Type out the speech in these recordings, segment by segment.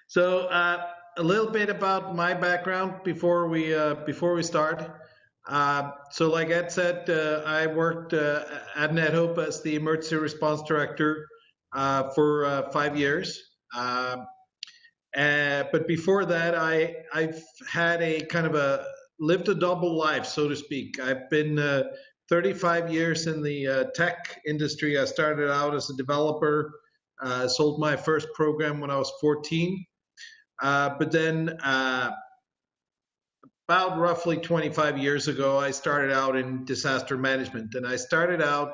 So a little bit about my background before we start. So like Ed said, I worked at NetHope as the emergency response director for 5 years. But before that, I've had a kind of a lived a double life, so to speak. I've been 35 years in the tech industry. I started out as a developer, sold my first program when I was 14. But then, about roughly 25 years ago, I started out in disaster management. And I started out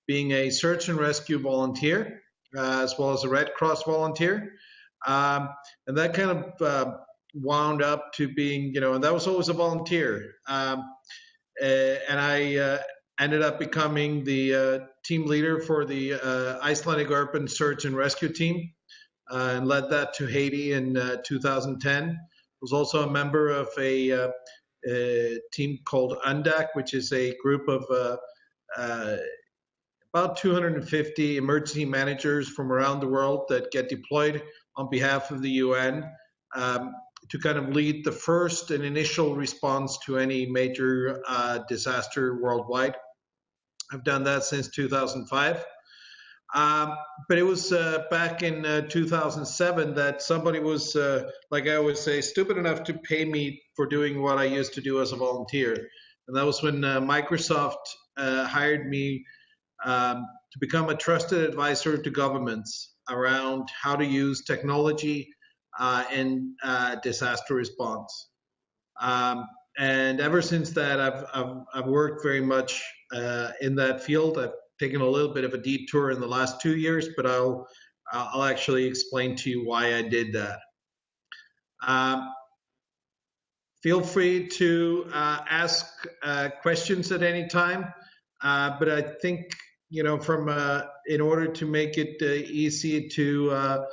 being a search and rescue volunteer, as well as a Red Cross volunteer. And that kind of wound up to being, and that was always a volunteer. And I ended up becoming the team leader for the Icelandic Urban Search and Rescue Team. And led that to Haiti in 2010. Was also a member of a team called UNDAC, which is a group of about 250 emergency managers from around the world that get deployed on behalf of the UN to kind of lead the first and initial response to any major disaster worldwide. I've done that since 2005. But it was back in 2007 that somebody was, like I always say, stupid enough to pay me for doing what I used to do as a volunteer. And that was when Microsoft hired me to become a trusted advisor to governments around how to use technology in disaster response. And ever since that, I've worked very much in that field. I've taken a little bit of a detour in the last 2 years, but I'll actually explain to you why I did that. Feel free to ask questions at any time, but I think from in order to make it easy to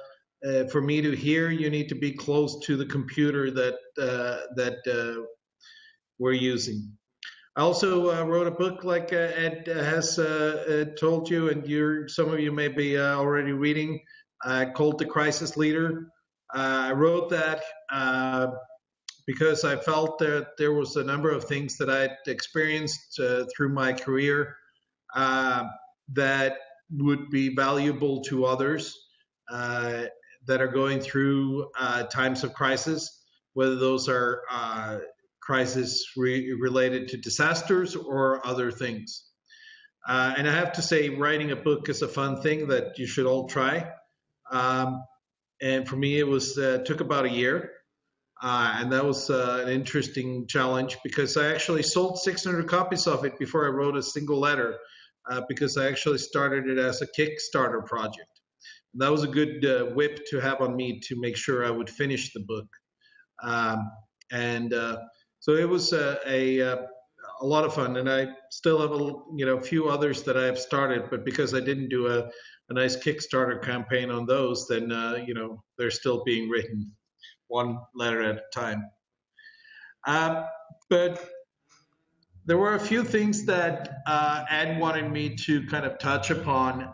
for me to hear, you need to be close to the computer that we're using. I also wrote a book, like Ed has told you, and some of you may be already reading, called The Crisis Leader. I wrote that because I felt that there was a number of things that I'd experienced through my career that would be valuable to others that are going through times of crisis, whether those are crisis related to disasters or other things. And I have to say, writing a book is a fun thing that you should all try. And for me, it was took about a year. And that was an interesting challenge because I actually sold 600 copies of it before I wrote a single letter because I actually started it as a Kickstarter project. And that was a good whip to have on me to make sure I would finish the book. So it was a lot of fun, and I still have a few others that I have started, but because I didn't do a nice Kickstarter campaign on those, then they're still being written one letter at a time. But there were a few things that Ed wanted me to kind of touch upon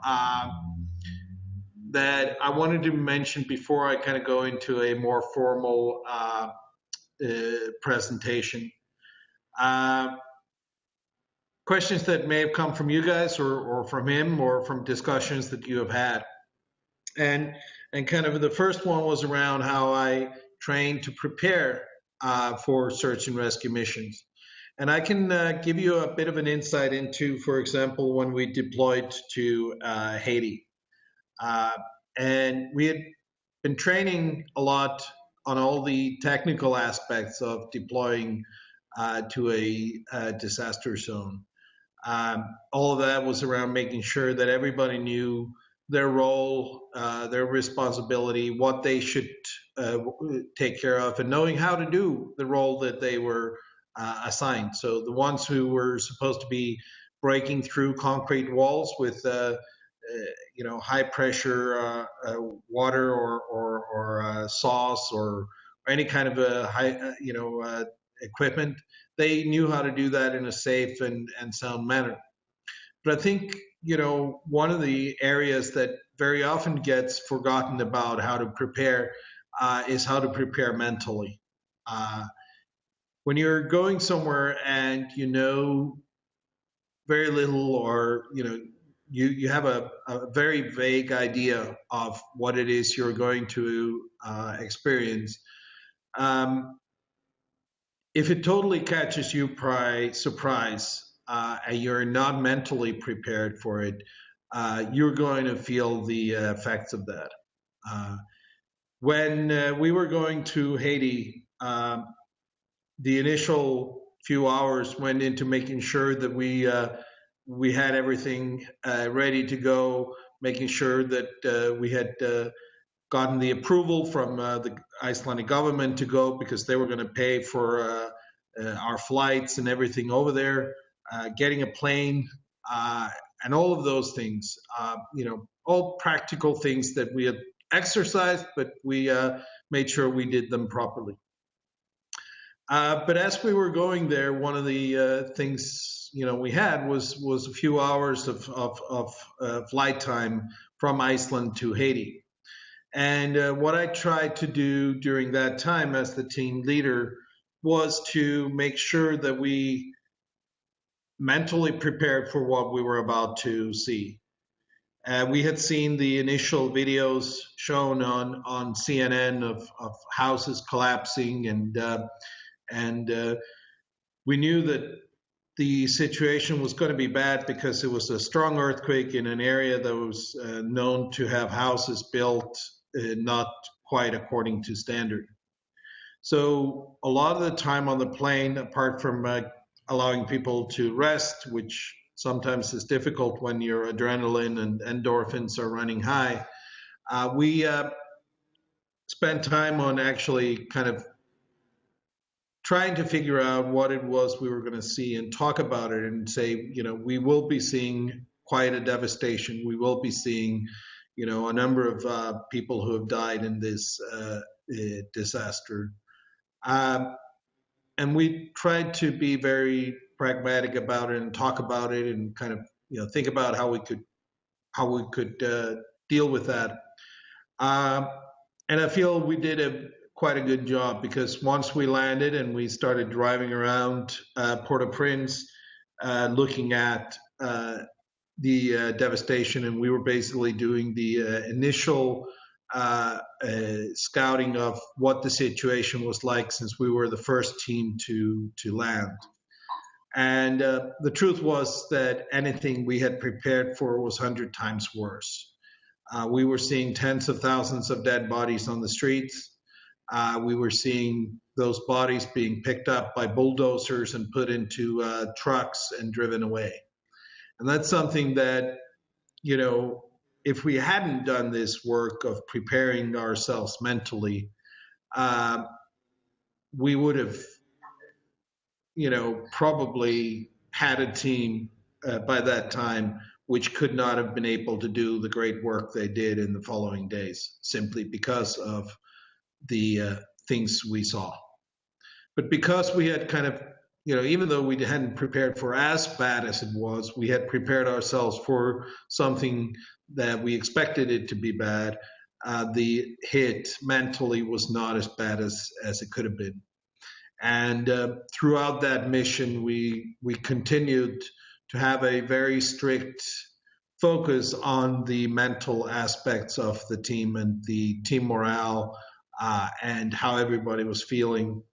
that I wanted to mention before I kind of go into a more formal presentation. Questions that may have come from you guys or from him or from discussions that you have had. And kind of the first one was around how I trained to prepare for search and rescue missions. And I can give you a bit of an insight into, for example, when we deployed to Haiti. And we had been training a lot on all the technical aspects of deploying to a disaster zone. All of that was around making sure that everybody knew their role, their responsibility, what they should take care of, and knowing how to do the role that they were assigned. So the ones who were supposed to be breaking through concrete walls with high pressure water or sauce or any kind of high equipment, they knew how to do that in a safe and sound manner. But I think one of the areas that very often gets forgotten about how to prepare is how to prepare mentally. Uh, when you're going somewhere and you know very little, or you have a very vague idea of what it is you're going to experience. Um, if it totally catches you by surprise, and you're not mentally prepared for it, you're going to feel the effects of that. Uh, when we were going to Haiti, the initial few hours went into making sure that we had everything ready to go, making sure that we had gotten the approval from the Icelandic government to go, because they were going to pay for our flights and everything over there, getting a plane, uh, and all of those things. All practical things that we had exercised, but we made sure we did them properly. But as we were going there, one of the things we had was a few hours of flight time from Iceland to Haiti. And what I tried to do during that time as the team leader was to make sure that we mentally prepared for what we were about to see. We had seen the initial videos shown on CNN of houses collapsing, and we knew that the situation was going to be bad because it was a strong earthquake in an area that was known to have houses built not quite according to standard. So a lot of the time on the plane, apart from allowing people to rest, which sometimes is difficult when your adrenaline and endorphins are running high, we spent time on actually kind of trying to figure out what it was we were going to see and talk about it and say, we will be seeing quite a devastation. We will be seeing, a number of people who have died in this disaster. And we tried to be very pragmatic about it and talk about it and kind of, think about how we could deal with that. Um, and I feel we did quite a good job, because once we landed and we started driving around Port-au-Prince, looking at the devastation, and we were basically doing the initial scouting of what the situation was like, since we were the first team to land. And the truth was that anything we had prepared for was 100 times worse. We were seeing tens of thousands of dead bodies on the streets. We were seeing those bodies being picked up by bulldozers and put into trucks and driven away. And that's something that, if we hadn't done this work of preparing ourselves mentally, we would have, probably had a team by that time which could not have been able to do the great work they did in the following days, simply because of the things we saw. But because we had kind of, even though we hadn't prepared for as bad as it was, we had prepared ourselves for something that we expected it to be bad. The hit mentally was not as bad as it could have been. And throughout that mission, we continued to have a very strict focus on the mental aspects of the team and the team morale, and how everybody was feeling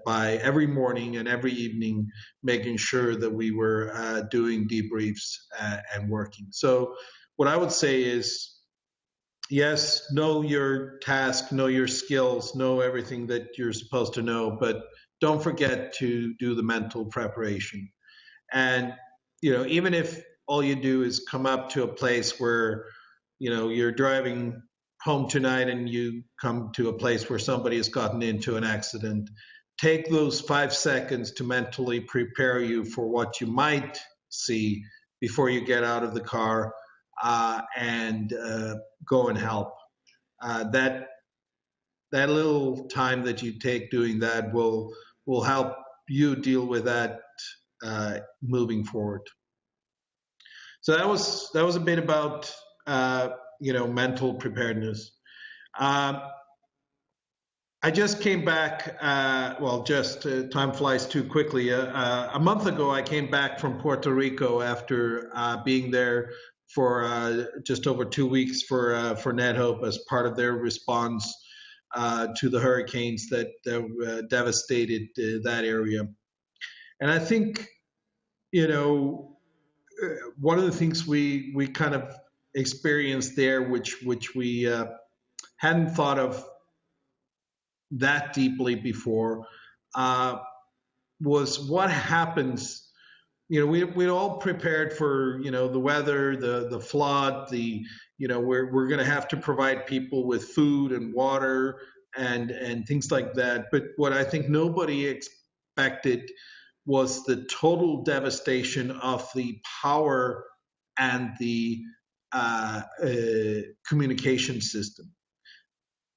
by every morning and every evening, making sure that we were doing debriefs and working. So what I would say is, yes, know your task, know your skills, know everything that you're supposed to know, but don't forget to do the mental preparation. And, even if all you do is come up to a place where, you're driving home tonight and you come to a place where somebody has gotten into an accident, take those 5 seconds to mentally prepare you for what you might see before you get out of the car, and go and help. That little time that you take doing that will help you deal with that moving forward. So that was a bit about mental preparedness. Um, I just came back, time flies too quickly. A month ago, I came back from Puerto Rico after being there for just over 2 weeks for NetHope as part of their response to the hurricanes that devastated that area. And I think, you know, one of the things we kind of experienced there, which we hadn't thought of that deeply before, uh, was what happens. We all prepared for the weather, the flood, we're going to have to provide people with food and water and things like that. But what I think nobody expected was the total devastation of the power and the communication system.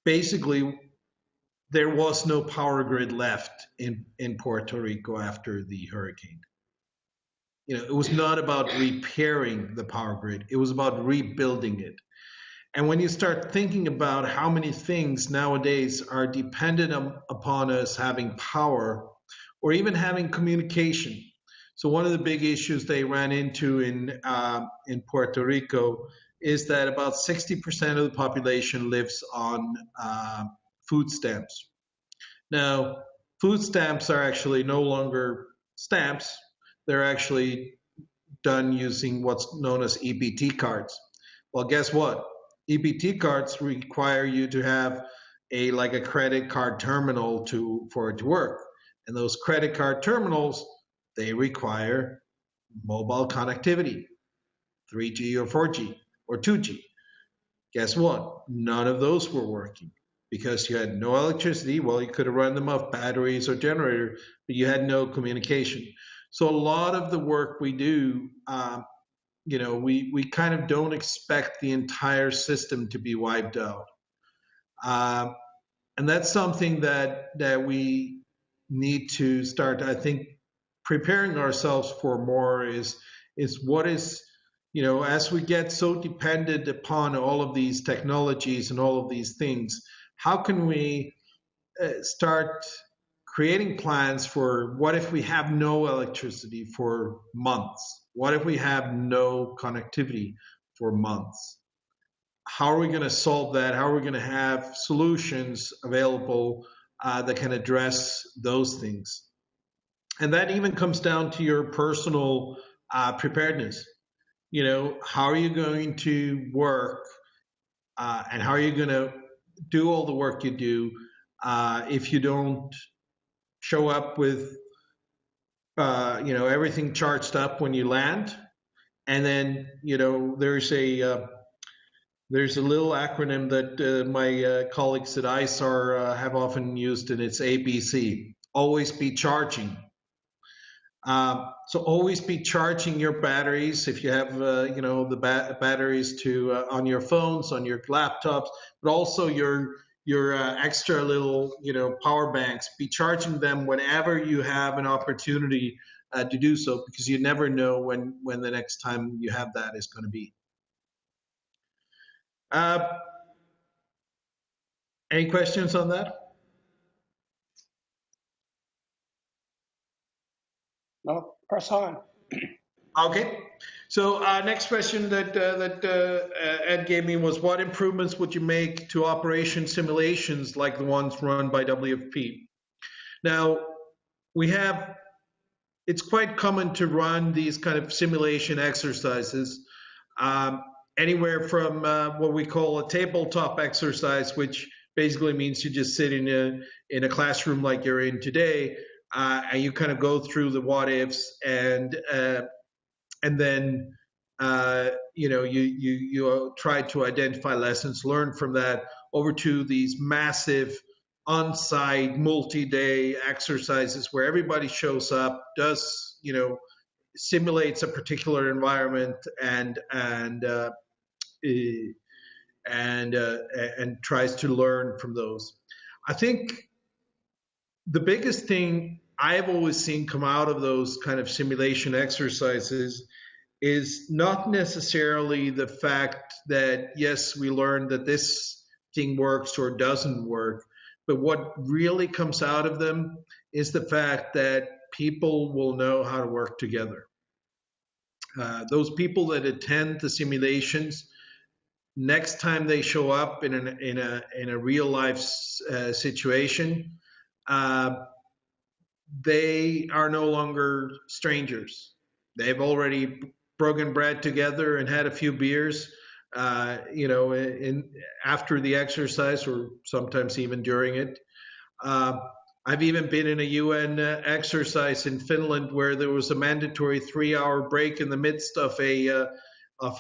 Basically, there was no power grid left in Puerto Rico after the hurricane. It was not about repairing the power grid, it was about rebuilding it. And when you start thinking about how many things nowadays are dependent upon us having power or even having communication. So one of the big issues they ran into in Puerto Rico is that about 60% of the population lives on food stamps. Now, food stamps are actually no longer stamps. They're actually done using what's known as EBT cards. Well, guess what? EBT cards require you to have a credit card terminal for it to work. And those credit card terminals, they require mobile connectivity, 3G or 4G or 2G. Guess what? None of those were working because you had no electricity. Well, you could have run them off batteries or generator, but you had no communication. So a lot of the work we do, we kind of don't expect the entire system to be wiped out. And that's something that we need to start, I think, preparing ourselves for more is what is, as we get so dependent upon all of these technologies and all of these things, how can we start creating plans for what if we have no electricity for months? What if we have no connectivity for months? How are we going to solve that? How are we going to have solutions available that can address those things? And that even comes down to your personal preparedness. How are you going to work and how are you going to do all the work you do if you don't show up with everything charged up when you land? And then there's a little acronym that my colleagues at ICE have often used, and it's ABC: always be charging. So always be charging your batteries if you have the batteries on your phones, on your laptops, but also your extra little power banks. Be charging them whenever you have an opportunity to do so, because you never know when the next time you have that is going to be. Any questions on that? No, press on. Okay. So next question that Ed gave me was, what improvements would you make to operation simulations like the ones run by WFP? Now, it's quite common to run these kind of simulation exercises, anywhere from what we call a tabletop exercise, which basically means you just sit in a classroom like you're in today, and you kind of go through the what ifs and then you try to identify lessons learned from that, over to these massive on-site multi-day exercises where everybody shows up, does simulates a particular environment and tries to learn from those. I think the biggest thing I've always seen come out of those kind of simulation exercises is not necessarily the fact that, yes, we learned that this thing works or doesn't work, but what really comes out of them is the fact that people will know how to work together. Those people that attend the simulations, next time they show up in a real life situation, uh, they are no longer strangers. They've already broken bread together and had a few beers, after the exercise or sometimes even during it. Uh, I've even been in a UN exercise in Finland where there was a mandatory 3-hour break in the midst of a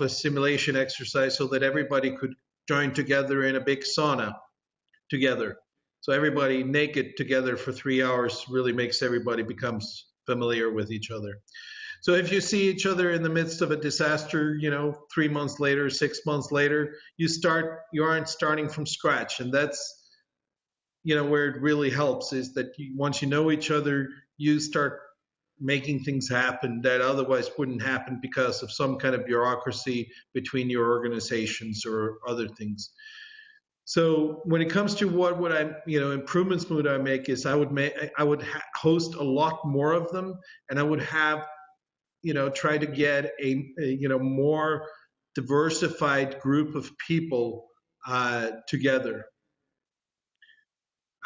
simulation exercise so that everybody could join together in a big sauna together. So everybody naked together for 3 hours really makes everybody becomes familiar with each other. So if you see each other in the midst of a disaster, 3 months later, 6 months later, you aren't starting from scratch. And that's, where it really helps is that once you know each other, you start making things happen that otherwise wouldn't happen because of some kind of bureaucracy between your organizations or other things. So when it comes to what would I, improvements would I make is I would host a lot more of them, and I would have, try to get a more diversified group of people together.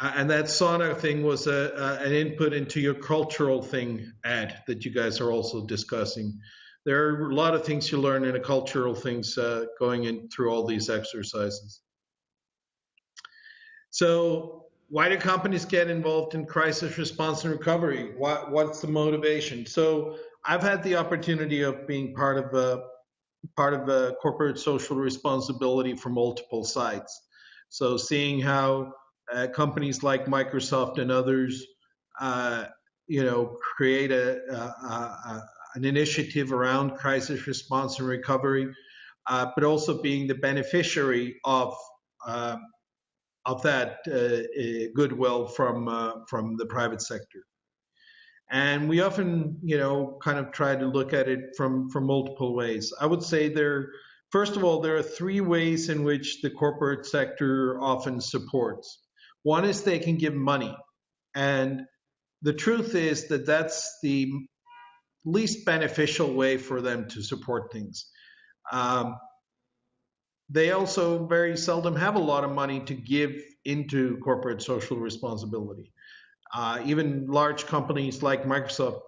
And that sauna thing was an input into your cultural thing, Ed, that you guys are also discussing. There are a lot of things you learn in a cultural things going in through all these exercises. So why do companies get involved in crisis response and recovery? What's the motivation? So I've had the opportunity of being part of a corporate social responsibility for multiple sites. So seeing how companies like Microsoft and others, create an initiative around crisis response and recovery, but also being the beneficiary of that goodwill from the private sector. And we often, kind of try to look at it from multiple ways. I would say first of all, there are 3 ways in which the corporate sector often supports. One is they can give money. And the truth is that that's the least beneficial way for them to support things. They also very seldom have a lot of money to give into corporate social responsibility. Even large companies like Microsoft,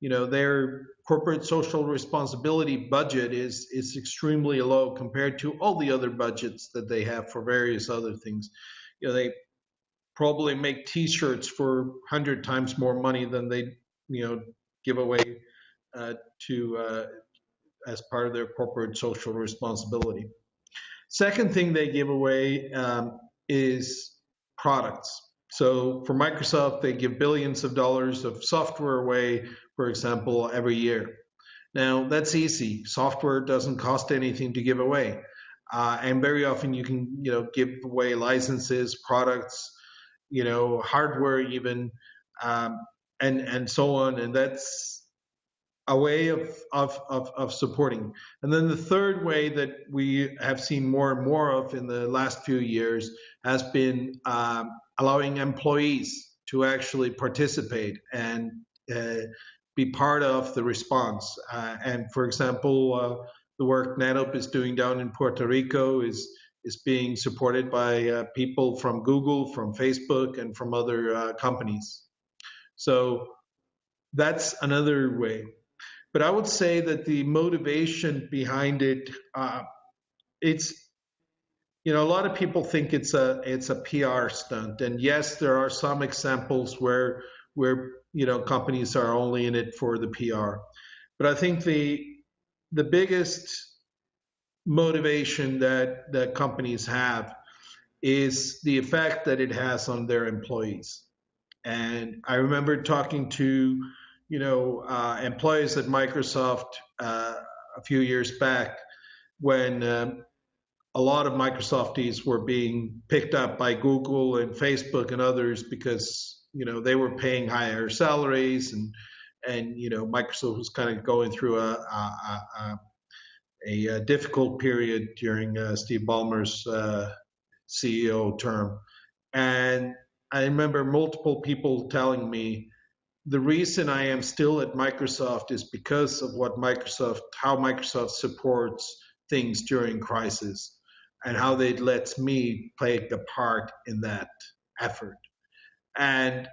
their corporate social responsibility budget is extremely low compared to all the other budgets that they have for various other things. They probably make T-shirts for 100 times more money than they, give away to as part of their corporate social responsibility. Second thing they give away is products. So for Microsoft, they give billions of dollars of software away, for example, every year. Now, that's easy. Software doesn't cost anything to give away. And very often you can, give away licenses, products, hardware even, and so on. And that's a way of supporting. And then the third way that we have seen more and more of in the last few years has been allowing employees to actually participate and be part of the response. And for example, the work NetOp is doing down in Puerto Rico is being supported by people from Google, from Facebook, and from other companies. So that's another way. But I would say that the motivation behind it, it's, a lot of people think it's a PR stunt. And yes, there are some examples where companies are only in it for the PR. But I think the biggest motivation that companies have is the effect that it has on their employees. And I remember talking to employees at Microsoft a few years back when a lot of Microsofties were being picked up by Google and Facebook and others because they were paying higher salaries and Microsoft was kind of going through a difficult period during Steve Ballmer's CEO term. And I remember multiple people telling me the reason I am still at Microsoft is because of how Microsoft supports things during crisis and how they lets me play a part in that effort. And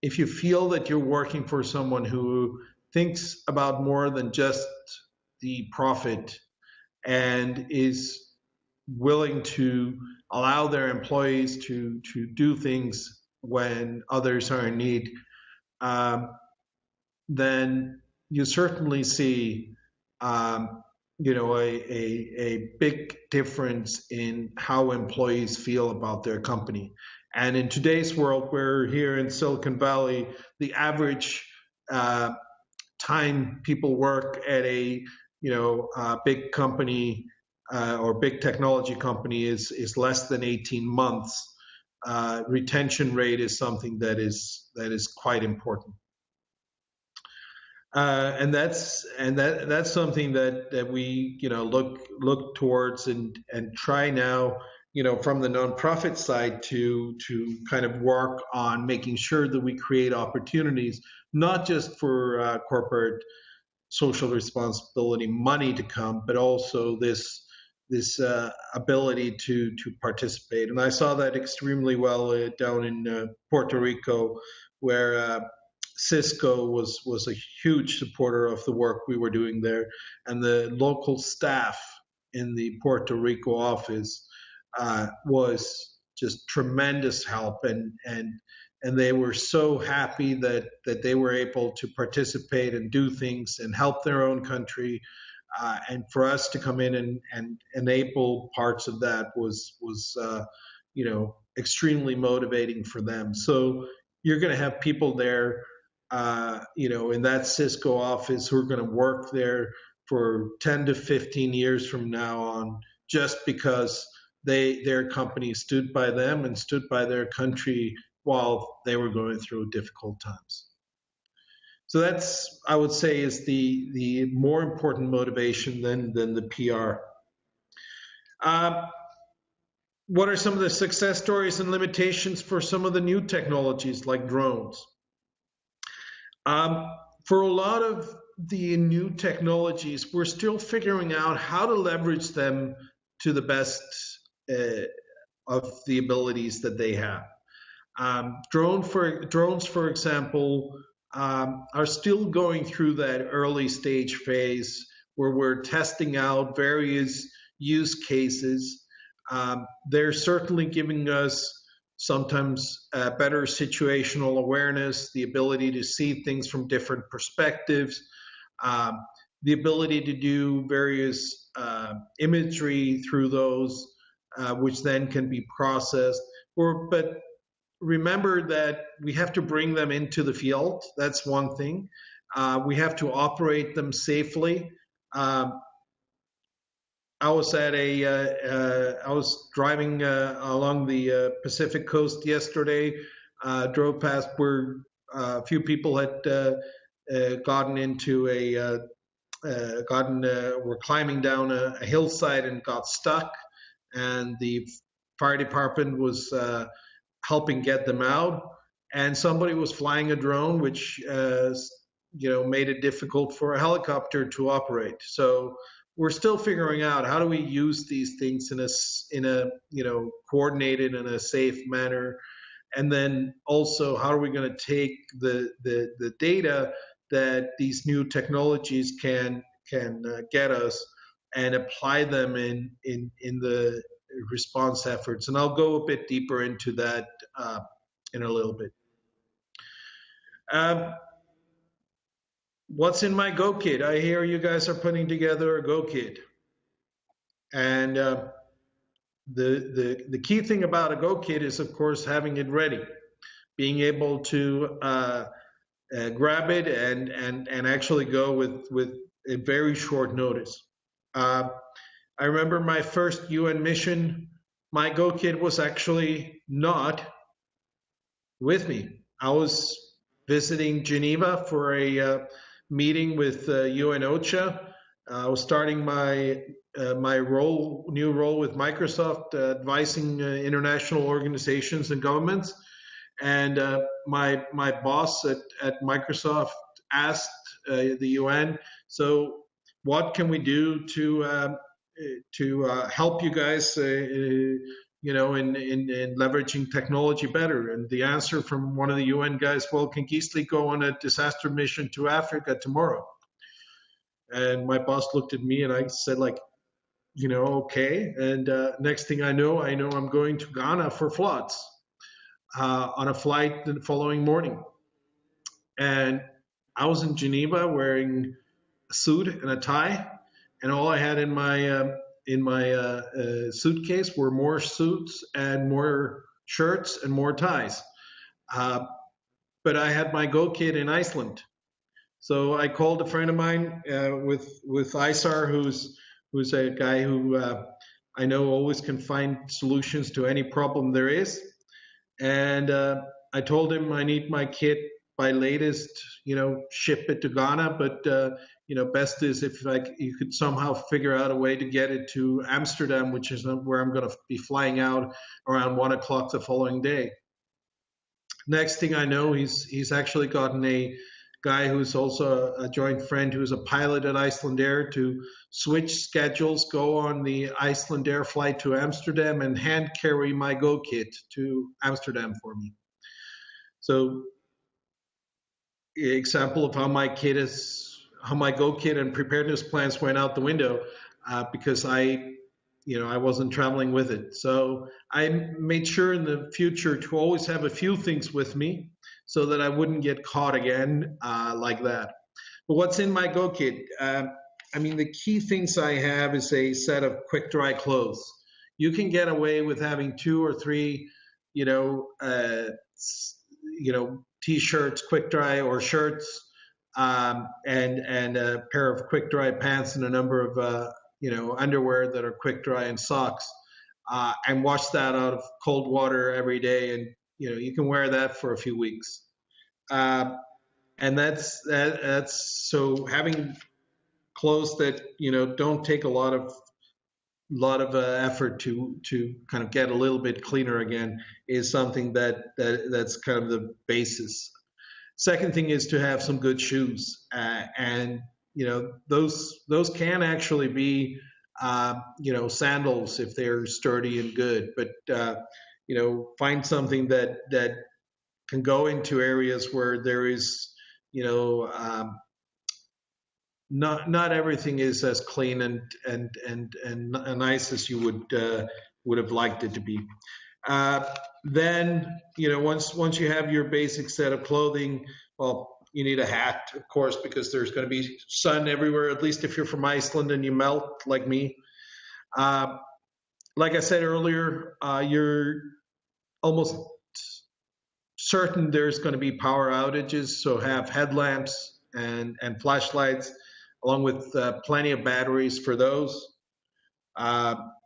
if you feel that you're working for someone who thinks about more than just the profit and is willing to allow their employees to do things when others are in need, um, then you certainly see, um, a big difference in how employees feel about their company. And in today's world, where here in Silicon Valley, the average uh, time people work at a big company or big technology company is less than 18 months. Retention rate is something that is quite important. And that's something that we look towards and try now, from the nonprofit side to kind of work on making sure that we create opportunities not just for corporate social responsibility money to come, but also this ability to participate. And I saw that extremely well down in Puerto Rico, where Cisco was a huge supporter of the work we were doing there, and the local staff in the Puerto Rico office was just tremendous help, and they were so happy that they were able to participate and do things and help their own country. And for us to come in and enable parts of that was extremely motivating for them. So you're going to have people there, in that Cisco office who are going to work there for 10 to 15 years from now on, just because their company stood by them and stood by their country while they were going through difficult times. So that's, I would say, is the more important motivation than the PR. What are some of the success stories and limitations for some of the new technologies like drones? Um, for a lot of the new technologies, we're still figuring out how to leverage them to the best uh, of the abilities that they have. Drones, for example, are still going through that early stage phase where we're testing out various use cases. They're certainly giving us sometimes better situational awareness, the ability to see things from different perspectives, um, the ability to do various imagery through those, which then can be processed. But remember that we have to bring them into the field. That's one thing. We have to operate them safely. Um, I was driving along the Pacific coast yesterday. Drove past where a few people had gotten into were climbing down a hillside and got stuck, and the fire department was helping get them out. And somebody was flying a drone, which made it difficult for a helicopter to operate. So we're still figuring out how do we use these things in a coordinated and a safe manner, and then also how are we going to take the data that these new technologies can get us and apply them in the response efforts. And I'll go a bit deeper into that in a little bit. Um, what's in my Go Kit? I hear you guys are putting together a Go Kit, and the key thing about a Go Kit is, of course, having it ready, being able to grab it and actually go with a very short notice. Uh, I remember my first UN mission. My Go Kit was actually not with me. I was visiting Geneva for a meeting with UN OCHA, I was starting my new role with Microsoft, advising international organizations and governments. And my boss at Microsoft asked the UN, so what can we do to help you guys, in leveraging technology better? And the answer from one of the UN guys, well, can Gisli go on a disaster mission to Africa tomorrow? And my boss looked at me and I said, like, okay. And next thing I know I'm going to Ghana for floods on a flight the following morning. And I was in Geneva wearing a suit and a tie, and all I had in my suitcase were more suits and more shirts and more ties. Uh, but I had my Go kit in Iceland, so I called a friend of mine with ISAR, who's a guy who I know always can find solutions to any problem there is. And I told him I need my kit by latest, ship it to Ghana. But best is if you could somehow figure out a way to get it to Amsterdam, which is where I'm going to be flying out around 1 o'clock the following day. Next thing I know, he's actually gotten a guy who's also a joint friend who's a pilot at Icelandair to switch schedules, go on the Icelandair flight to Amsterdam and hand carry my Go kit to Amsterdam for me. So example of how my Go kit and preparedness plans went out the window because I wasn't traveling with it. So I made sure in the future to always have a few things with me so that I wouldn't get caught again like that. But what's in my Go kit? The key things I have is a set of quick dry clothes. You can get away with having 2 or 3, t-shirts, quick dry, or shirts, and a pair of quick dry pants and a number of underwear that are quick dry and socks, and wash that out of cold water every day, and you can wear that for a few weeks. And that's so having clothes that don't take a lot of effort to kind of get a little bit cleaner again is something that's kind of the basis. Second thing is to have some good shoes, and those can actually be sandals if they're sturdy and good, but find something that can go into areas where there is not everything is as clean and nice as you would have liked it to be. Then once you have your basic set of clothing, well, you need a hat, of course, because there's going to be sun everywhere, at least if you're from Iceland and you melt like me. Like I said earlier, you're almost certain there's going to be power outages, so have headlamps and flashlights, along with plenty of batteries for those.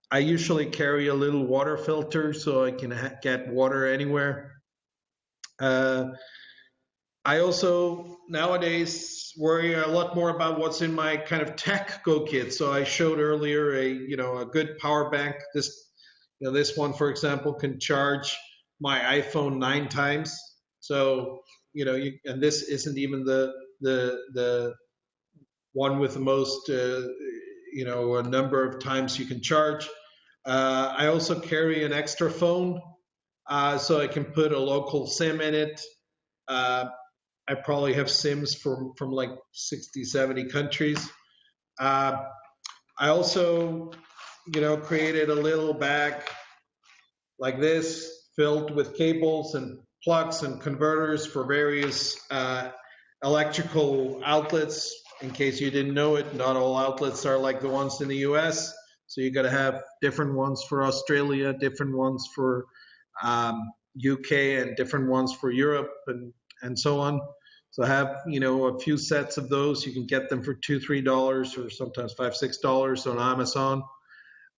I usually carry a little water filter so I can get water anywhere. I also nowadays worry a lot more about what's in my kind of tech Go kit. So I showed earlier a good power bank. This one, for example, can charge my iPhone 9 times. So and this isn't even the one with the most a number of times you can charge. I also carry an extra phone so I can put a local SIM in it. I probably have SIMs from like 60, 70 countries. I also, created a little bag like this filled with cables and plugs and converters for various electrical outlets. In case you didn't know it, not all outlets are like the ones in the US. So you got to have different ones for Australia, different ones for UK, and different ones for Europe, and so on. So have a few sets of those. You can get them for $2, $3, or sometimes $5, $6 on Amazon.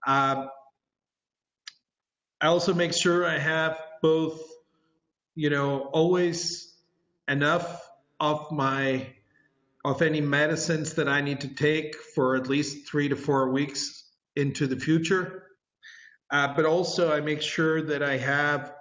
I also make sure I have both, always enough of my of any medicines that I need to take for at least 3 to 4 weeks into the future. But also, I make sure that I have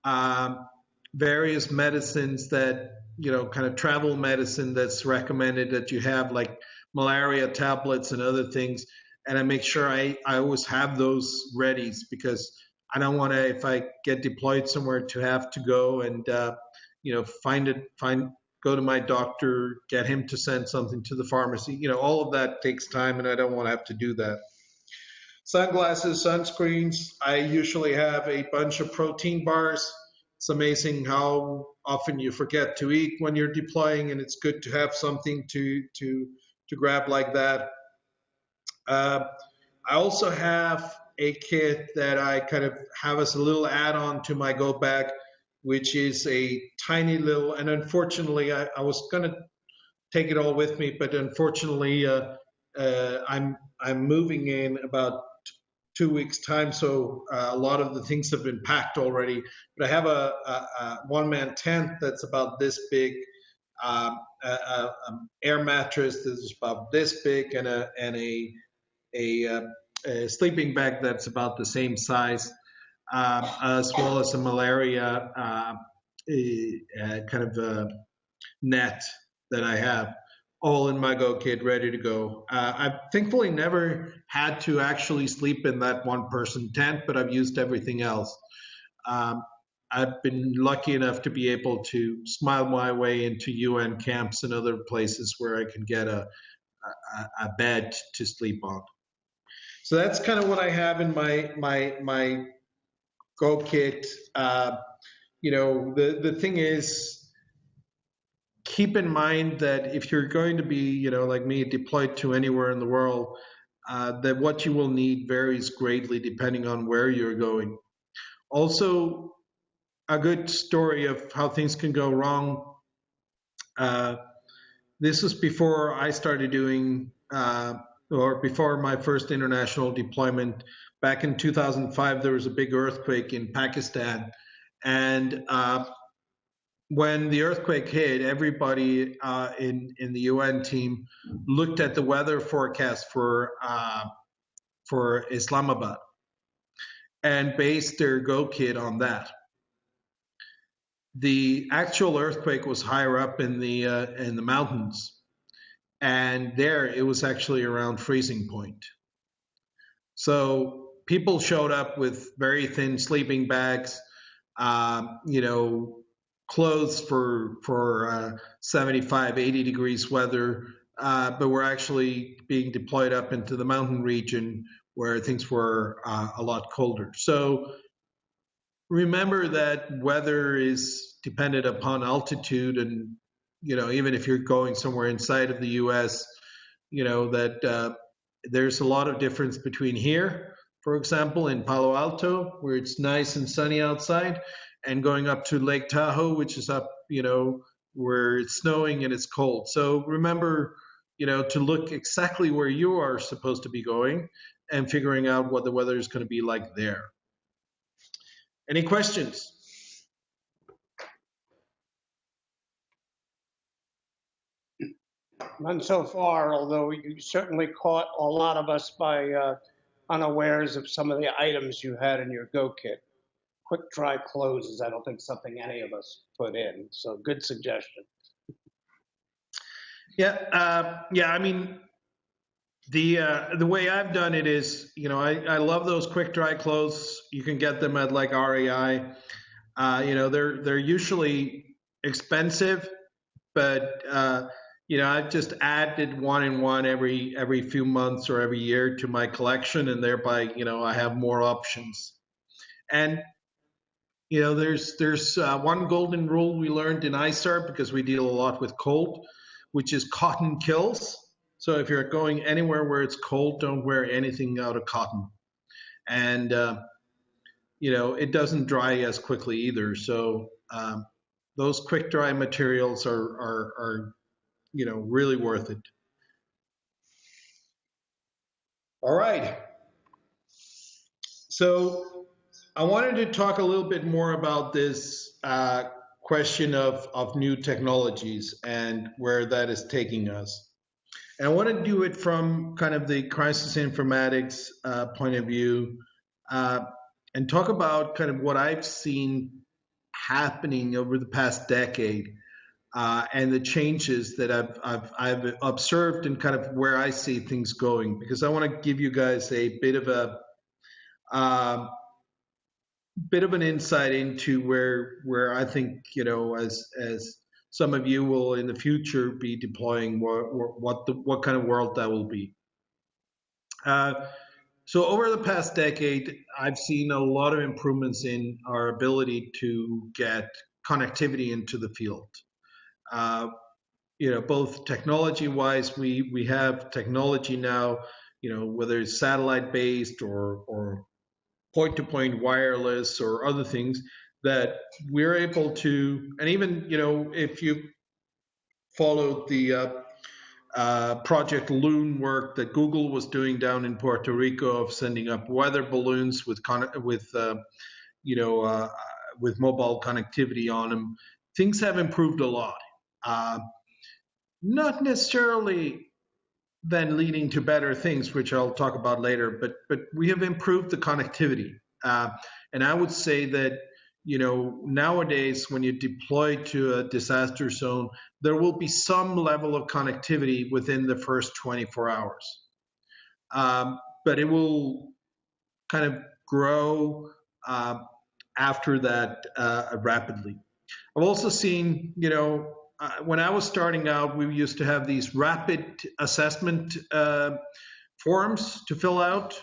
um, various medicines that, kind of travel medicine that's recommended that you have, like malaria tablets and other things. And I make sure I always have those ready because I don't want to, if I get deployed somewhere, to have to go and, go to my doctor, get him to send something to the pharmacy. All of that takes time, and I don't want to have to do that. Sunglasses, sunscreens. I usually have a bunch of protein bars. It's amazing how often you forget to eat when you're deploying, and it's good to have something to grab like that. Uh, I also have a kit that I kind of have as a little add-on to my go bag, which is a tiny little. And unfortunately, I was going to take it all with me, but unfortunately, I'm moving in about 2 weeks time, so a lot of the things have been packed already. But I have a one-man tent that's about this big, air mattress that's about this big, and a sleeping bag that's about the same size, as well as a malaria kind of net that I have, all in my go kit, ready to go. I've thankfully never had to actually sleep in that one person tent, but I've used everything else. Um, I've been lucky enough to be able to smile my way into UN camps and other places where I can get a bed to sleep on. So that's kind of what I have in my go kit. The thing is, keep in mind that if you're going to be, like me, deployed to anywhere in the world, that what you will need varies greatly depending on where you're going. Also, a good story of how things can go wrong. Uh, this was before I started doing, or before my first international deployment. Back in 2005, there was a big earthquake in Pakistan. And when the earthquake hit, everybody in the UN team looked at the weather forecast for Islamabad and based their go kit on that. The actual earthquake was higher up in the mountains, and there it was actually around freezing point. So people showed up with very thin sleeping bags, um, you know, clothes for 75, 80 degrees weather, but we're actually being deployed up into the mountain region where things were a lot colder. So remember that weather is dependent upon altitude, and even if you're going somewhere inside of the U.S., that there's a lot of difference between here, for example, in Palo Alto, where it's nice and sunny outside, and going up to Lake Tahoe, which is up, where it's snowing and it's cold. So remember, to look exactly where you are supposed to be going and figuring out what the weather is going to be like there. Any questions? None so far, although you certainly caught a lot of us by unawares of some of the items you had in your go kit. Quick dry clothes is, I don't think, something any of us put in. So good suggestion. Yeah. I mean, the way I've done it is, I love those quick dry clothes. You can get them at like REI. They're usually expensive, but I've just added one and one every few months or every year to my collection, and thereby, I have more options. And there's one golden rule we learned in ISAR, because we deal a lot with cold, which is cotton kills. So if you're going anywhere where it's cold, don't wear anything out of cotton. And it doesn't dry as quickly either. So those quick dry materials are really worth it. All right. So I wanted to talk a little bit more about this question of new technologies and where that is taking us. And I want to do it from kind of the crisis informatics point of view, uh, and talk about kind of what I've seen happening over the past decade, and the changes that I've observed and kind of where I see things going. Because I want to give you guys a uh, bit of an insight into where I think, as some of you will in the future be deploying, what kind of world that will be. Uh, so over the past decade, I've seen a lot of improvements in our ability to get connectivity into the field. Uh, both technology-wise, we have technology now, whether it's satellite-based or point-to-point wireless or other things that we're able to, and even, if you followed the Project Loon work that Google was doing down in Puerto Rico of sending up weather balloons with mobile connectivity on them, things have improved a lot. Uh, Not necessarily then leading to better things, which I'll talk about later, but we have improved the connectivity. And I would say that, nowadays when you deploy to a disaster zone, there will be some level of connectivity within the first 24 hours. But it will kind of grow after that rapidly. I've also seen, when I was starting out, we used to have these rapid assessment forms to fill out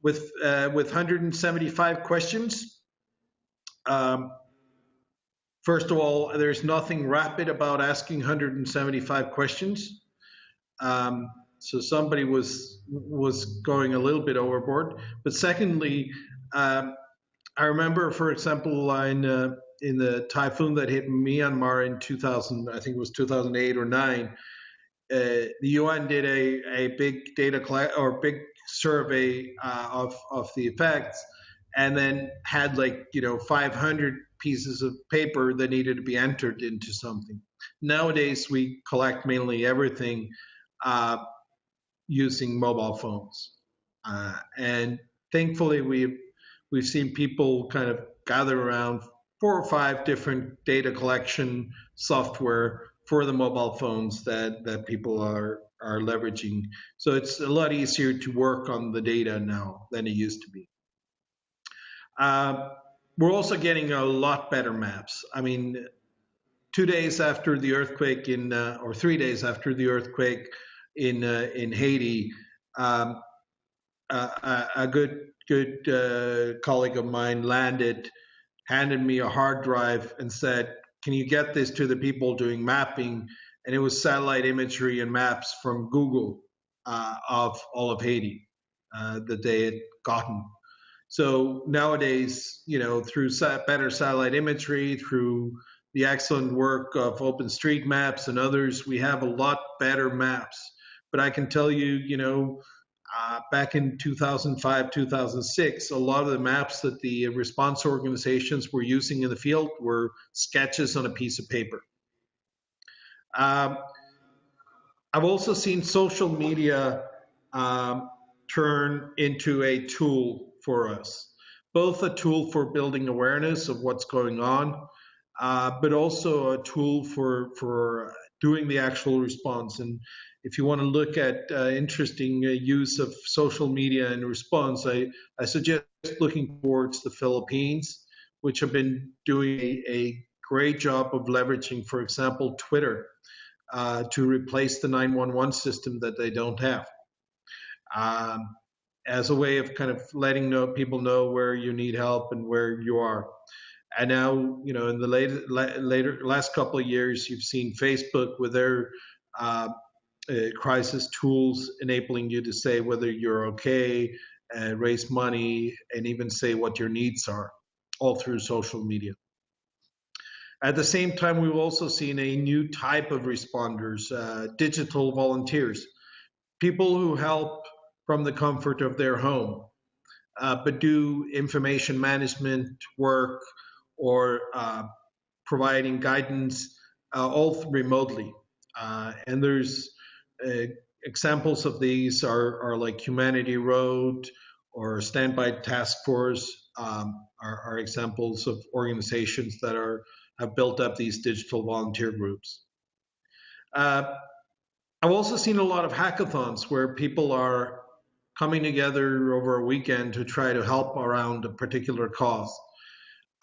with 175 questions. First of all, there's nothing rapid about asking 175 questions. So somebody was going a little bit overboard. But secondly, I remember, for example, in the typhoon that hit Myanmar in 2000, I think it was 2008 or 9, the UN did a big big survey of the effects, and then had 500 pieces of paper that needed to be entered into something. Nowadays, we collect mainly everything using mobile phones, and thankfully we've seen people kind of gather around 4 or 5 different data collection software for the mobile phones that people are leveraging. So it's a lot easier to work on the data now than it used to be. We're also getting a lot better maps. I mean, 2 days after the earthquake or 3 days after the earthquake in Haiti, a good colleague of mine handed me a hard drive and said, "Can you get this to the people doing mapping?" And it was satellite imagery and maps from Google of all of Haiti that they had gotten. So nowadays, through better satellite imagery, through the excellent work of OpenStreetMaps and others, we have a lot better maps. But I can tell you, back in 2005, 2006, a lot of the maps that the response organizations were using in the field were sketches on a piece of paper. I've also seen social media turn into a tool for us, both a tool for building awareness of what's going on, but also a tool for doing the actual response. And if you want to look at interesting use of social media in response, I suggest looking towards the Philippines, which have been doing a great job of leveraging, for example, Twitter to replace the 911 system that they don't have, as a way of kind of letting people know where you need help and where you are. And now, in the last couple of years, you've seen Facebook with their crisis tools enabling you to say whether you're okay, raise money, and even say what your needs are, all through social media. At the same time, we've also seen a new type of responders, digital volunteers, people who help from the comfort of their home, but do information management work or providing guidance all remotely. And there's examples of these are like Humanity Road or Standby Task Force are examples of organizations that have built up these digital volunteer groups. I've also seen a lot of hackathons where people are coming together over a weekend to try to help around a particular cause.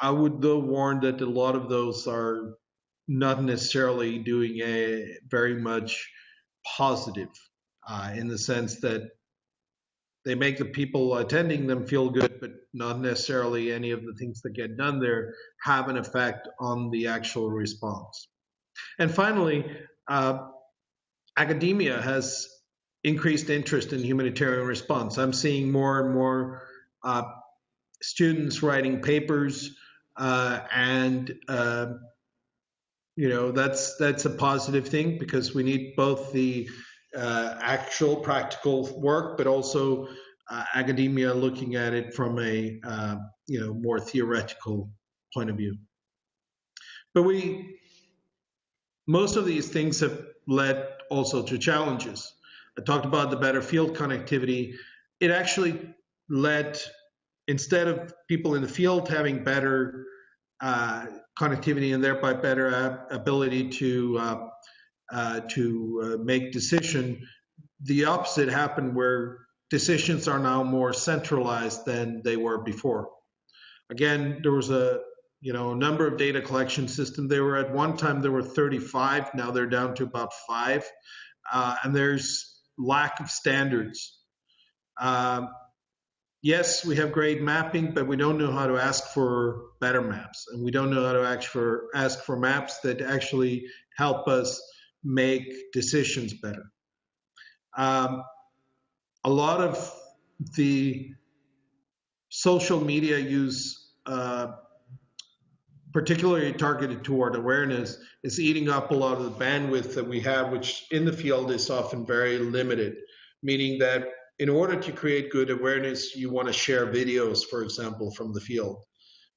I would though warn that a lot of those are not necessarily doing a very much positive in the sense that they make the people attending them feel good, but not necessarily any of the things that get done there have an effect on the actual response. And finally, academia has increased interest in humanitarian response. I'm seeing more and more students writing papers, and that's a positive thing because we need both the actual practical work, but also academia looking at it from a more theoretical point of view. But most of these things have led also to challenges. I talked about the better field connectivity. It actually led, instead of people in the field having better connectivity and thereby better ability to make decision, the opposite happened where decisions are now more centralized than they were before. Again, there was a number of data collection systems. They were at one time there were 35. Now they're down to about 5, and there's lack of standards. Yes, we have great mapping, but we don't know how to ask for better maps, and we don't know how to ask for maps that actually help us make decisions better. A lot of the social media use, particularly targeted toward awareness, is eating up a lot of the bandwidth that we have, which in the field is often very limited, meaning that in order to create good awareness, you want to share videos, for example, from the field.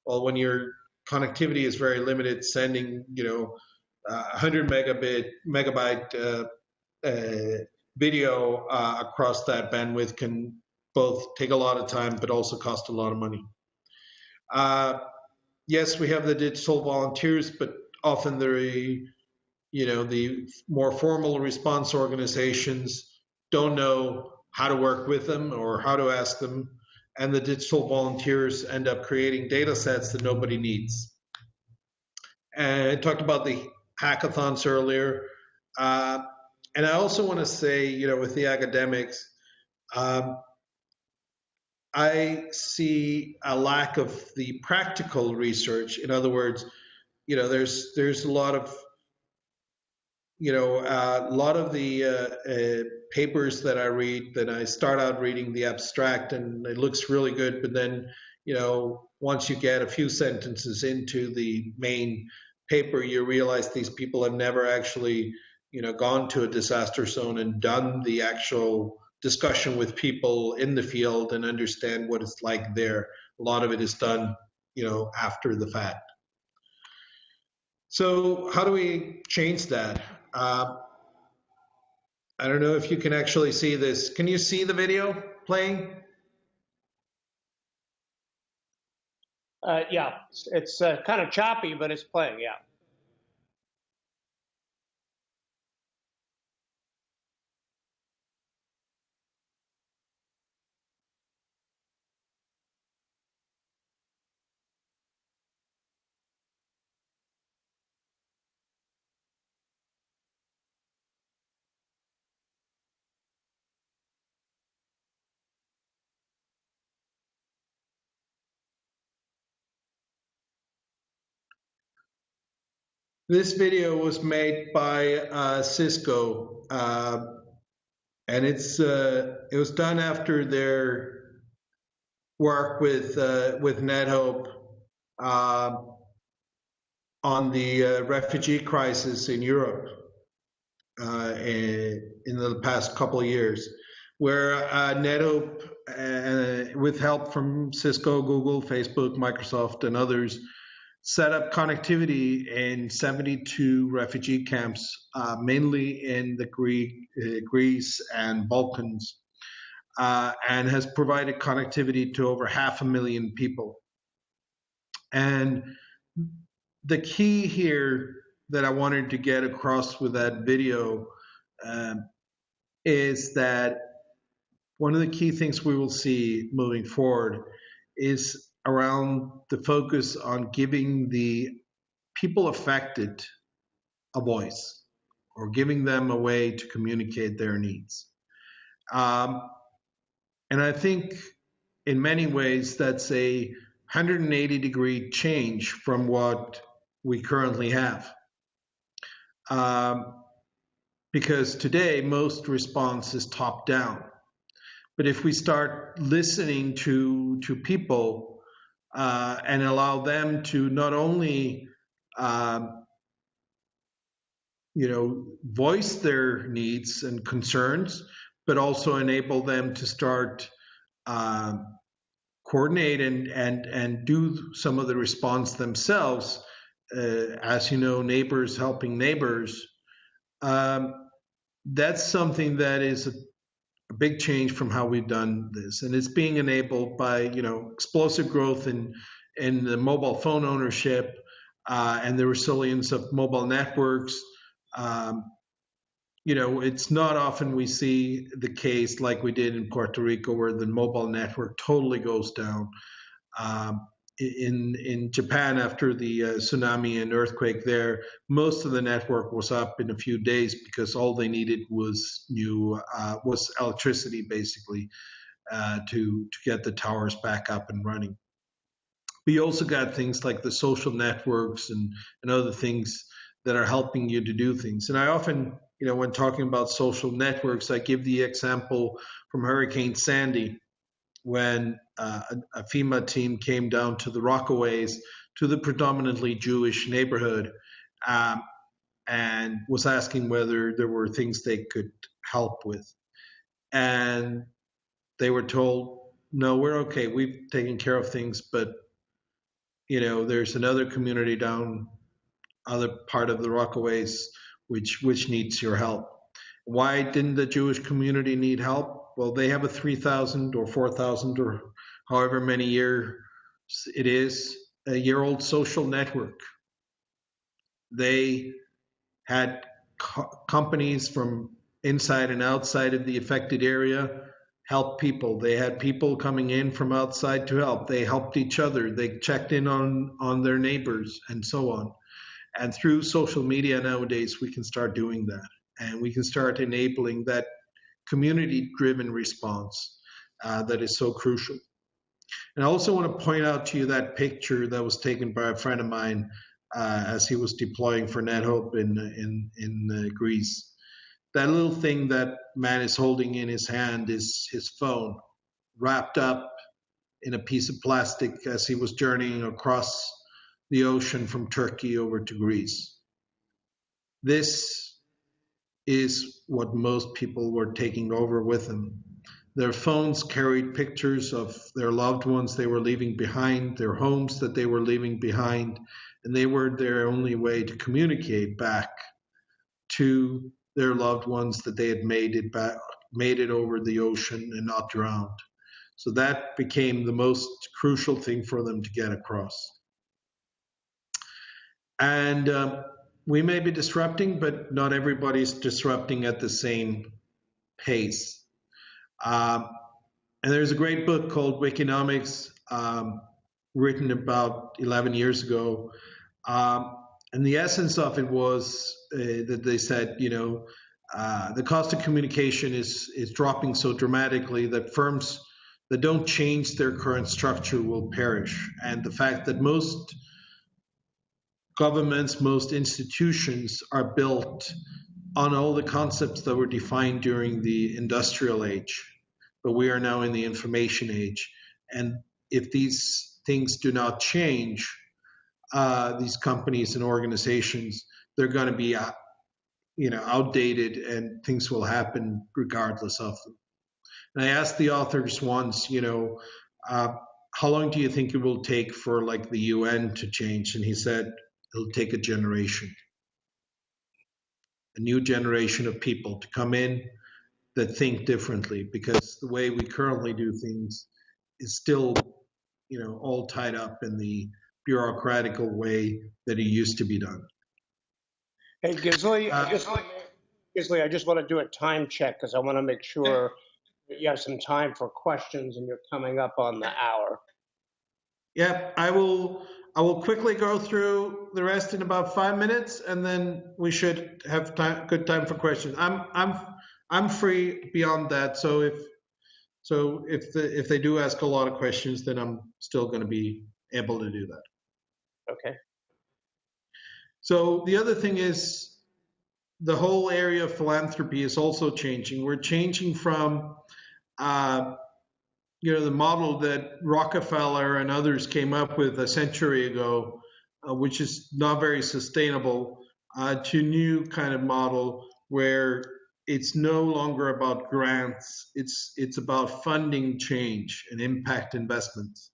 Well, when your connectivity is very limited, sending 100 megabyte video across that bandwidth can both take a lot of time, but also cost a lot of money. Yes, we have the digital volunteers, but often the more formal response organizations don't know how to work with them or how to ask them, and the digital volunteers end up creating data sets that nobody needs. And I talked about the hackathons earlier, and I also want to say, with the academics, I see a lack of the practical research. In other words, there's a lot of the papers that I read, that I start out reading the abstract and it looks really good, but then once you get a few sentences into the main paper, you realize these people have never actually gone to a disaster zone and done the actual discussion with people in the field and understand what it's like there. A lot of it is done after the fact. So how do we change that? I don't know if you can actually see this. Can you see the video playing? Yeah, it's kind of choppy, but it's playing, yeah. This video was made by Cisco, and it was done after their work with NetHope on the refugee crisis in Europe in the past couple of years, where NetHope, with help from Cisco, Google, Facebook, Microsoft, and others, set up connectivity in 72 refugee camps, mainly in the Greece and Balkans, and has provided connectivity to over 500,000 people. And the key here that I wanted to get across with that video is that one of the key things we will see moving forward is around the focus on giving the people affected a voice or giving them a way to communicate their needs. And I think in many ways that's a 180-degree change from what we currently have. Because today most response is top down. But if we start listening to people and allow them to not only voice their needs and concerns, but also enable them to start coordinate and do some of the response themselves, as you know, neighbors helping neighbors. That's something that is a big change from how we've done this, and it's being enabled by explosive growth in the mobile phone ownership and the resilience of mobile networks. It's not often we see the case like we did in Puerto Rico where the mobile network totally goes down. In Japan, after the tsunami and earthquake there, most of the network was up in a few days because all they needed was electricity, basically, to get the towers back up and running. We also got things like the social networks and other things that are helping you to do things. And I often, when talking about social networks, I give the example from Hurricane Sandy, when a FEMA team came down to the Rockaways, to the predominantly Jewish neighborhood, and was asking whether there were things they could help with. And they were told, no, we're okay. We've taken care of things, but there's another community down other part of the Rockaways which needs your help. Why didn't the Jewish community need help? Well, they have a 3,000 or 4,000 or however many years it is, a year-old social network. They had companies from inside and outside of the affected area help people. They had people coming in from outside to help. They helped each other. They checked in on their neighbors and so on. And through social media nowadays, we can start doing that. And we can start enabling that community-driven response that is so crucial. And I also want to point out to you that picture that was taken by a friend of mine as he was deploying for NetHope in Greece. That little thing that man is holding in his hand is his phone, wrapped up in a piece of plastic as he was journeying across the ocean from Turkey over to Greece. This is what most people were taking over with them. Their phones carried pictures of their loved ones they were leaving behind, their homes that they were leaving behind, and they were their only way to communicate back to their loved ones that they had made it over the ocean and not drowned. So that became the most crucial thing for them to get across. And we may be disrupting, but not everybody's disrupting at the same pace. And there's a great book called Wikinomics, written about 11 years ago. And the essence of it was that they said, the cost of communication is dropping so dramatically that firms that don't change their current structure will perish. And the fact that most governments, most institutions are built on all the concepts that were defined during the industrial age, but we are now in the information age. And if these things do not change, these companies and organizations, they're going to be outdated, and things will happen regardless of them. And I asked the authors once, how long do you think it will take for like the UN to change? And he said, it'll take a generation, a new generation of people to come in that think differently, because the way we currently do things is still, all tied up in the bureaucratical way that it used to be done. Hey, Gisli, Uh, I just want to do a time check because I want to make sure that you have some time for questions and you're coming up on the hour. Yeah, I will quickly go through the rest in about 5 minutes, and then we should have good time for questions. I'm free beyond that, so if they do ask a lot of questions, then I'm still going to be able to do that. Okay. So the other thing is the whole area of philanthropy is also changing. We're changing from the model that Rockefeller and others came up with a century ago, which is not very sustainable, to a new kind of model where it's no longer about grants. It's about funding change and impact investments.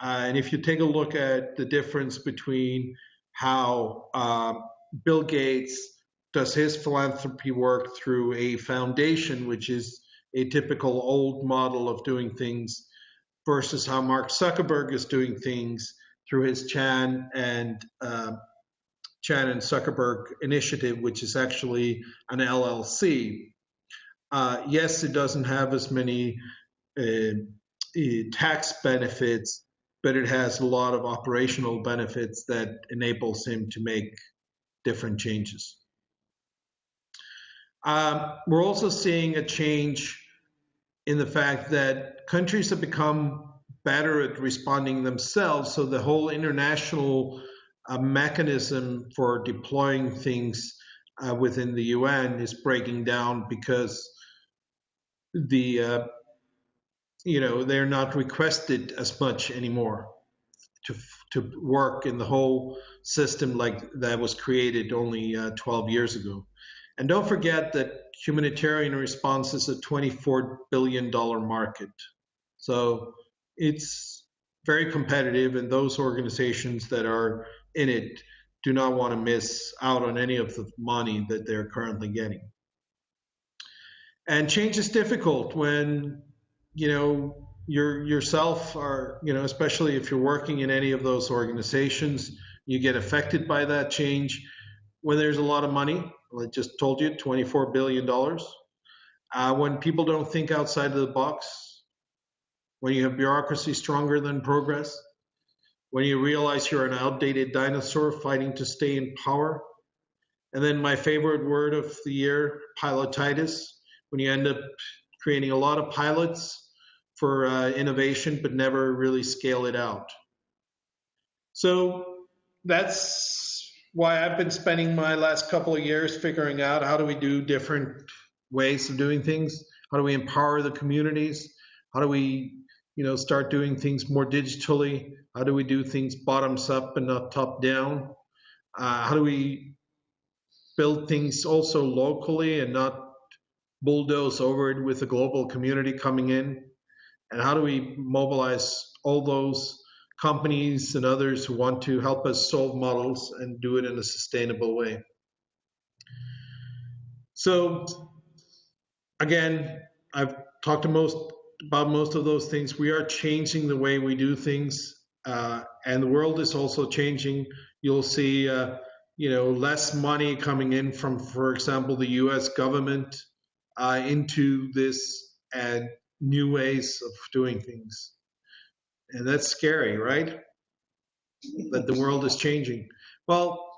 And if you take a look at the difference between how Bill Gates does his philanthropy work through a foundation, which is a typical old model of doing things, versus how Mark Zuckerberg is doing things through his Chan and Zuckerberg initiative, which is actually an LLC. Yes, it doesn't have as many tax benefits, but it has a lot of operational benefits that enables him to make different changes. We're also seeing a change in the fact that countries have become better at responding themselves. So the whole international mechanism for deploying things within the UN is breaking down because they're not requested as much anymore to work in the whole system like that was created only 12 years ago. And don't forget that humanitarian response is a $24 billion market. So it's very competitive, and those organizations that are in it do not want to miss out on any of the money that they're currently getting. And change is difficult when, yourself are, especially if you're working in any of those organizations, you get affected by that change. When there's a lot of money, I just told you, $24 billion. When people don't think outside of the box, when you have bureaucracy stronger than progress, when you realize you're an outdated dinosaur fighting to stay in power. And then my favorite word of the year, pilotitis, when you end up creating a lot of pilots for innovation, but never really scale it out. So that's why I've been spending my last couple of years figuring out how do we do different ways of doing things? How do we empower the communities? How do we, start doing things more digitally? How do we do things bottoms up and not top down? How do we build things also locally and not bulldoze over it with the global community coming in? And how do we mobilize all those companies and others who want to help us solve models and do it in a sustainable way? So again, I've talked about most of those things. We are changing the way we do things, and the world is also changing. You'll see, less money coming in from, for example, the U.S. government into this and new ways of doing things. And that's scary, right? That the world is changing. Well,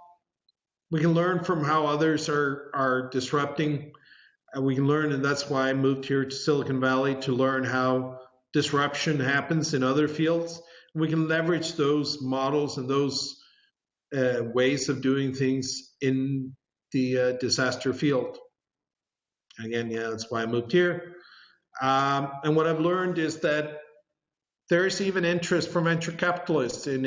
we can learn from how others are disrupting. And we can learn, and that's why I moved here to Silicon Valley, to learn how disruption happens in other fields. We can leverage those models and those ways of doing things in the disaster field. Again, that's why I moved here. And what I've learned is that there is even interest from venture capitalists in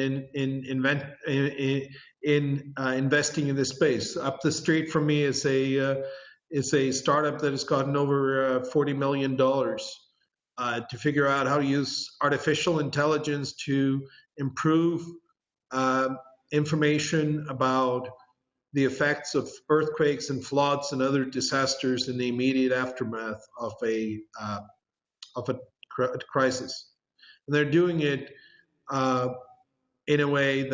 investing in this space. Up the street from me is a startup that has gotten over $40 million to figure out how to use artificial intelligence to improve uh, information about the effects of earthquakes and floods and other disasters in the immediate aftermath of a crisis. And they're doing it uh, in a way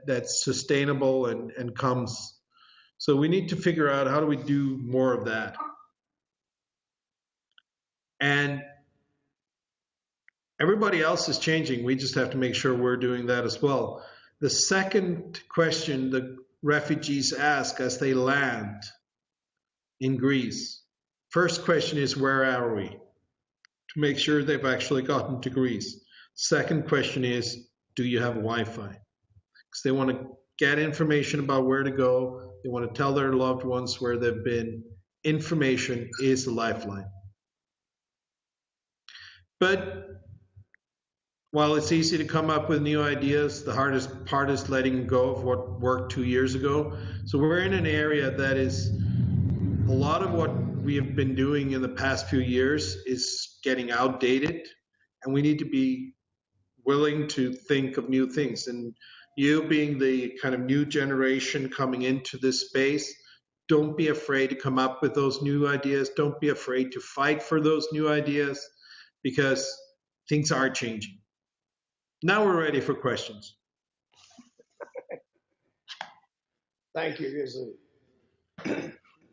that's sustainable and comes. So we need to figure out how do we do more of that. And everybody else is changing. We just have to make sure we're doing that as well. The second question the refugees ask as they land in Greece, first question is, where are we? To make sure they've actually gotten to Greece. Second question is, do you have Wi-Fi? Because they want to get information about where to go. They want to tell their loved ones where they've been. Information is a lifeline. But while it's easy to come up with new ideas, the hardest part is letting go of what worked 2 years ago. So we're in an area that is a lot of what we have been doing in the past few years is getting outdated, and we need to be willing to think of new things. And you being the kind of new generation coming into this space, don't be afraid to come up with those new ideas. Don't be afraid to fight for those new ideas, because things are changing. Now we're ready for questions. Thank you, Gisli.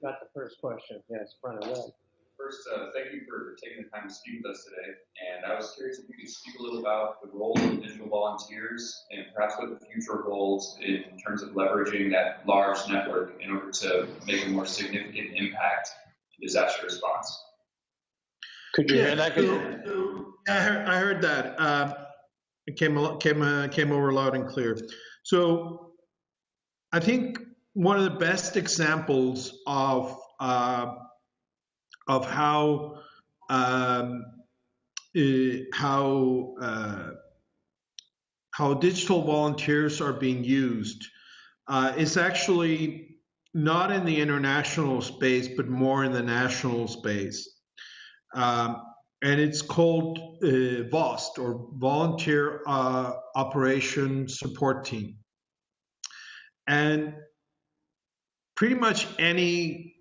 Got the first question. Yes, front of that. First, thank you for taking the time to speak with us today. And I was curious if you could speak a little about the role of digital volunteers and perhaps what the future holds in terms of leveraging that large network in order to make a more significant impact in disaster response. Could you hear that? I heard that. It came over loud and clear. So I think one of the best examples of how digital volunteers are being used is actually not in the international space, but more in the national space. And it's called VOST, or Volunteer Operation Support Team. And pretty much any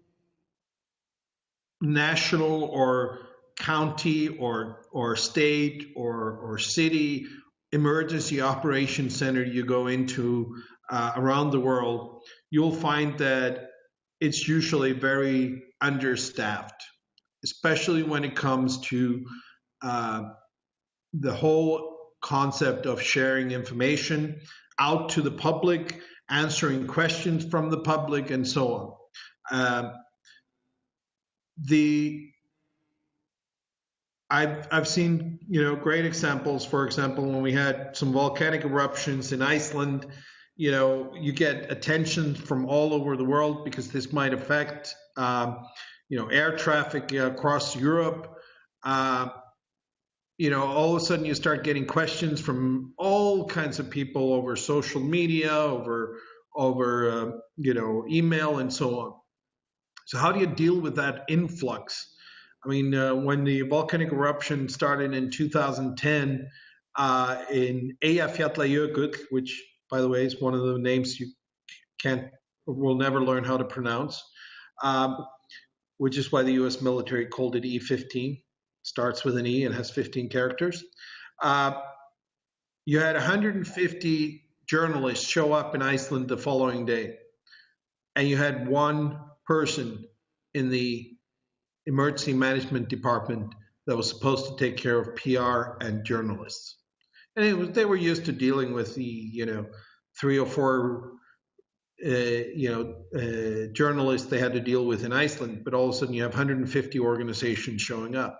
national or county or state or city emergency operations center you go into around the world, you'll find that it's usually very understaffed, especially when it comes to the whole concept of sharing information out to the public, answering questions from the public, and so on. I've seen great examples. For example, when we had some volcanic eruptions in Iceland, you get attention from all over the world because this might affect air traffic across Europe. All of a sudden you start getting questions from all kinds of people over social media, over email, and so on. So how do you deal with that influx? I mean, when the volcanic eruption started in 2010 in Eyjafjallajökull, which, by the way, is one of the names you will never learn how to pronounce, which is why the U.S. military called it E-15. Starts with an E and has 15 characters. You had 150 journalists show up in Iceland the following day, and you had one person in the emergency management department that was supposed to take care of PR and journalists. And they were used to dealing with the 3 or 4 journalists they had to deal with in Iceland, but all of a sudden you have 150 organizations showing up.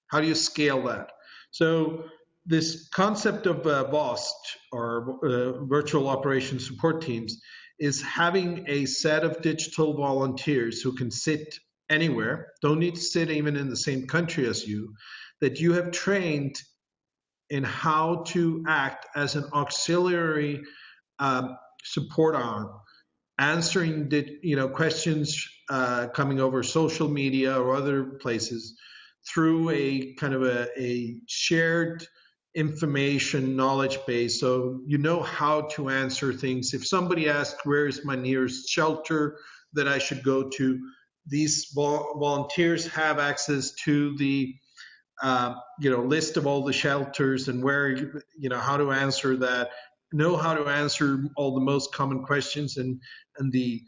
How do you scale that? So this concept of VOST, or Virtual Operation Support Teams, is having a set of digital volunteers who can sit anywhere, don't need to sit even in the same country as you, that you have trained in how to act as an auxiliary support arm, answering questions coming over social media or other places, through a kind of a shared information knowledge base. So you know how to answer things. If somebody asks, where is my nearest shelter that I should go to, these volunteers have access to the list of all the shelters and where, how to answer that, know how to answer all the most common questions, and the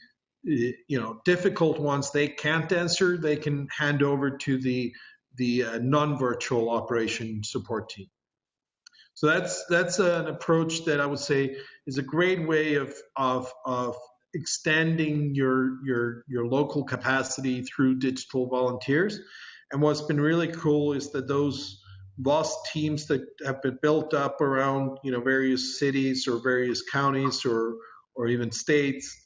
difficult ones they can't answer, they can hand over to the non-virtual operation support team. So that's an approach that I would say is a great way of extending your local capacity through digital volunteers. And what's been really cool is that those VOS teams that have been built up around various cities or various counties or even states,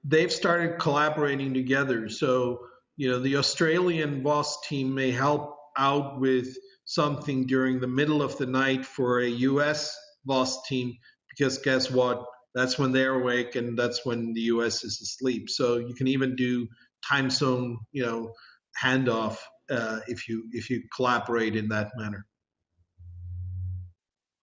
they've started collaborating together. So the Australian VOS team may help out with something during the middle of the night for a US VOS team, because guess what? That's when they're awake and that's when the US is asleep. So you can even do time zone, handoff if you collaborate in that manner.